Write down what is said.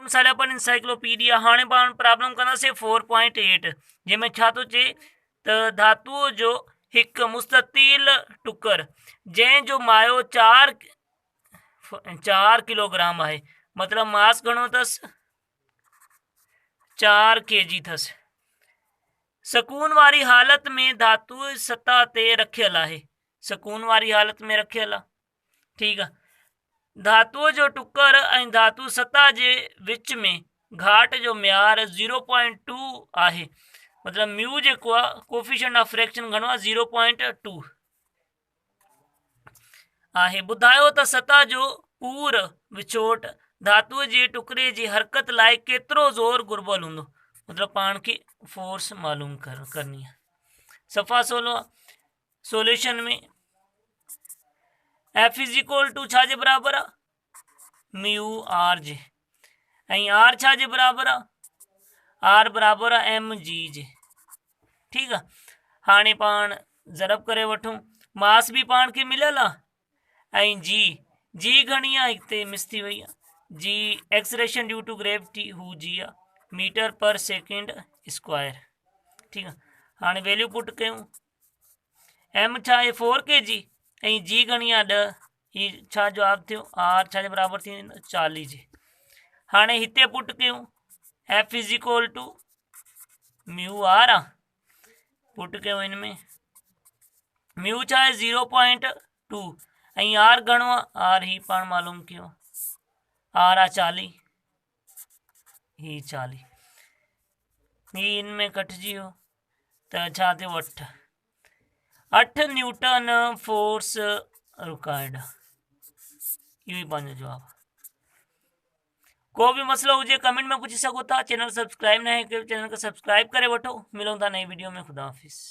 साले अपन इंसाइक्लोपीडिया हाणे पाण प्रॉब्लम कंदासीं 4.8 जंहिंमें छा थो चए त धातुअ जो हिकु मुस्ततील टुकर जंहिंजो मायो 4 किलोग्राम आहे, मतिलबु मास घणो अथसि 4 kg अथसि। सकून वारी हालत में धातु सतह ते रखियल आहे, सकून वारी हालत में रखियल आहे, ठीकु आहे। धातुअ जो टुकर ऐं धातु सतह जे विच में घाट जो म्यार 0.2 आहे, मतिलबु म्यू जेको आहे कोफिशिएंट ऑफ फ्रैक्शन घणो आहे 0.2 आहे। ॿुधायो त सतह जो पूर विचोट धातुअ जे टुकड़े जी हरकत लाइ केतिरो ज़ोर घुर्बल हूंदो, मतिलबु पाण खे फोर्स मालूम करनी आहे। सफ़ा 16 सोल्यूशन में एफ इज इक्वल टू छा जे बराबरि आहे, म्यू आर जे, ऐं आर छा जे बराबरि आहे, आर बराबरि आहे एम जी जे, ठीकु आहे। हाणे पाण ज़रब करे वठूं, मास बि पाण खे मिलियल आहे ऐं जी घणी आहे हिते मिस थी वई आहे, जी एक्सलेशन ड्यू टू ग्रेविटी हू जी आहे मीटर पर सेकेंड स्क्वायर, ठीकु आहे। हाणे वैल्यू पुट कयूं, एम छा आहे 4 kg ऐं जी घणी आहे 10, ही छा जवाबु थियो, आर छा जे बराबरि थी 40 जे। हाणे हिते पुट कयूं F is equal to mu R आहे, पुट कयूं हिन में म्यू छा आहे 0.2 ऐं आर घणो आहे, आर ही पाण मालूम कयो आर आहे 40, ही 40, ही इन में कटिजी वियो त छा थियो 8 न्यूटन फोर्स रिक्वायर्ड, इहो ई पंहिंजो जवाबु। को भी मसलो हुजे कमेंट में पूछी सघो था। चैनल सब्सक्राइब न है चैनल को सब्सक्राइब करे वठो। मिलूं था नई वीडियो में। खुदा हाफिज़।